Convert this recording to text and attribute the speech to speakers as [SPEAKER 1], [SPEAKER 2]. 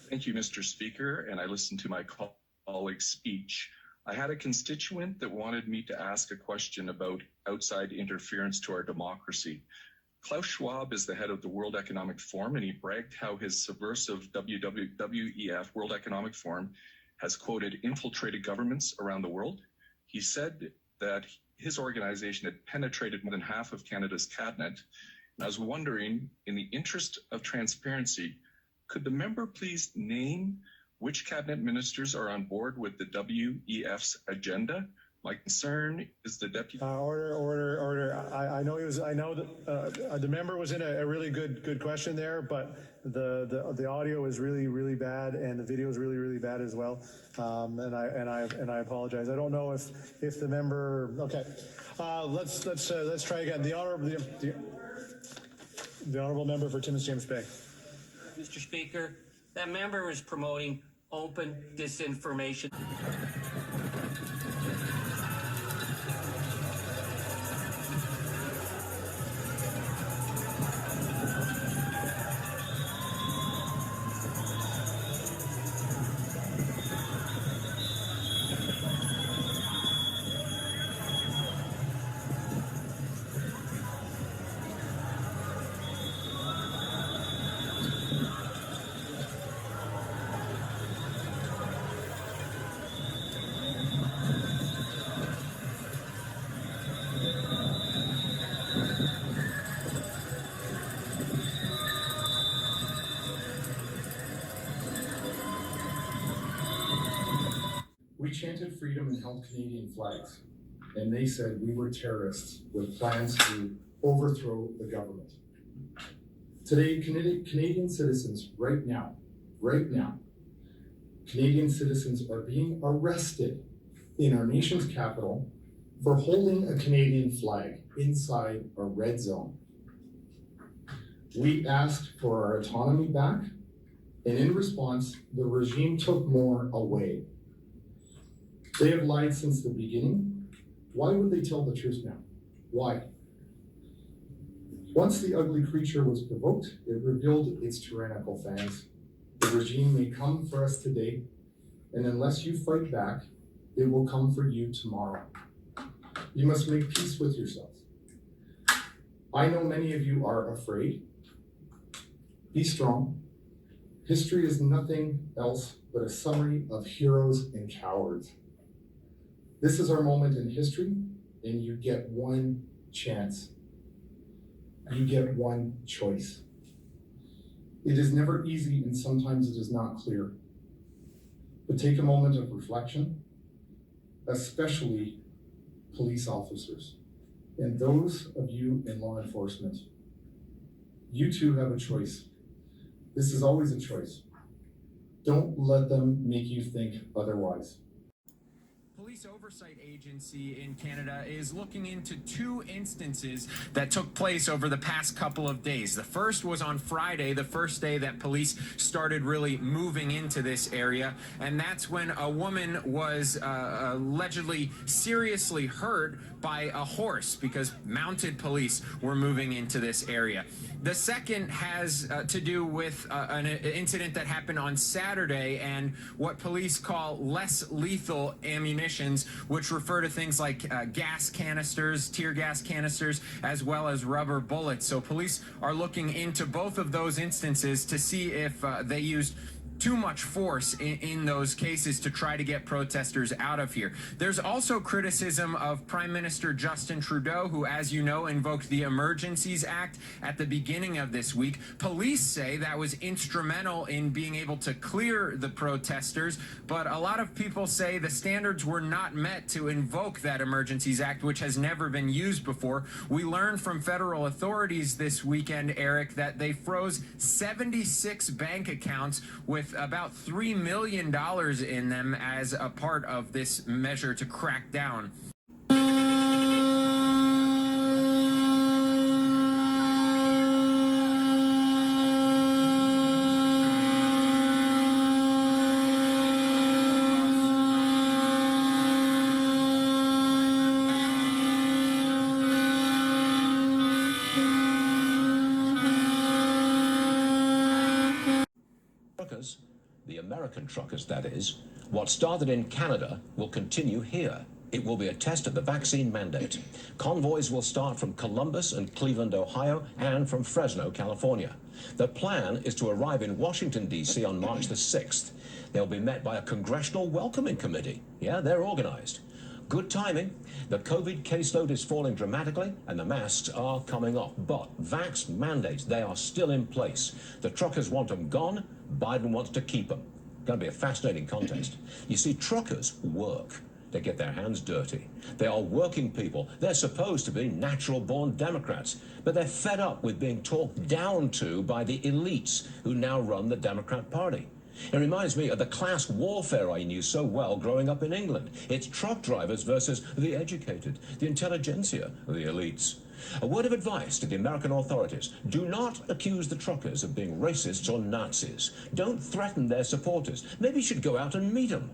[SPEAKER 1] Thank you, Mr. Speaker, and I listened to my colleague's speech. I had a constituent that wanted me to ask a question about outside interference to our democracy. Klaus Schwab is the head of the World Economic Forum, and he bragged how his subversive WEF, World Economic Forum, has, quoted, infiltrated governments around the world. He said that his organization had penetrated more than half of Canada's cabinet. And I was wondering, in the interest of transparency, could the member please name which cabinet ministers are on board with the WEF's agenda? My concern is the deputy.
[SPEAKER 2] Order. I know that the member was in a really good question there, but the audio is really bad and the video is really bad as well. And I apologize. I don't know if the member. Okay, let's try again. The honorable member for Timmins James Bay.
[SPEAKER 3] Mr. Speaker, that member is promoting open disinformation.
[SPEAKER 4] We chanted freedom and held Canadian flags, and they said we were terrorists with plans to overthrow the government. Today, Canadian citizens, right now, Canadian citizens are being arrested in our nation's capital for holding a Canadian flag inside a red zone. We asked for our autonomy back, and in response, the regime took more away. They have lied since the beginning. Why would they tell the truth now? Why? Once the ugly creature was provoked, it revealed its tyrannical fangs. The regime may come for us today, and unless you fight back, it will come for you tomorrow. You must make peace with yourselves. I know many of you are afraid. Be strong. History is nothing else but a summary of heroes and cowards. This is our moment in history, and you get one chance. You get one choice. It is never easy, and sometimes it is not clear. But take a moment of reflection, especially police officers, and those of you in law enforcement. You too have a choice. This is always a choice. Don't let them make you think otherwise.
[SPEAKER 5] Police Oversight Agency in Canada is looking into two instances that took place over the past couple of days. The first was on Friday, the first day that police started really moving into this area, and that's when a woman was allegedly seriously hurt by a horse because mounted police were moving into this area. The second has to do with an incident that happened on Saturday and what police call less lethal ammunitions, which refer to things like gas canisters, tear gas canisters, as well as rubber bullets. So police are looking into both of those instances to see if they used too much force in those cases to try to get protesters out of here. There's also criticism of Prime Minister Justin Trudeau, who, as you know, invoked the Emergencies Act at the beginning of this week. Police say that was instrumental in being able to clear the protesters, but a lot of people say the standards were not met to invoke that Emergencies Act, which has never been used before. We learned from federal authorities this weekend, Eric, that they froze 76 bank accounts with about $3 million in them as a part of this measure to crack down.
[SPEAKER 6] The American truckers, that is. What started in Canada will continue here. It will be a test of the vaccine mandate. Convoys will start from Columbus and Cleveland, Ohio, and from Fresno, California. The plan is to arrive in Washington, D.C. on March the 6th. They'll be met by a congressional welcoming committee. Yeah, they're organized. Good timing. The COVID caseload is falling dramatically and the masks are coming off. But vax mandates, they are still in place. The truckers want them gone. Biden wants to keep them. Going to be a fascinating contest. You see, truckers work. They get their hands dirty. They are working people. They're supposed to be natural-born Democrats, but they're fed up with being talked down to by the elites who now run the Democrat Party. It reminds me of the class warfare I knew so well growing up in England. It's truck drivers versus the educated, the intelligentsia, the elites. A word of advice to the American authorities. Do not accuse the truckers of being racists or Nazis. Don't threaten their supporters. Maybe you should go out and meet them.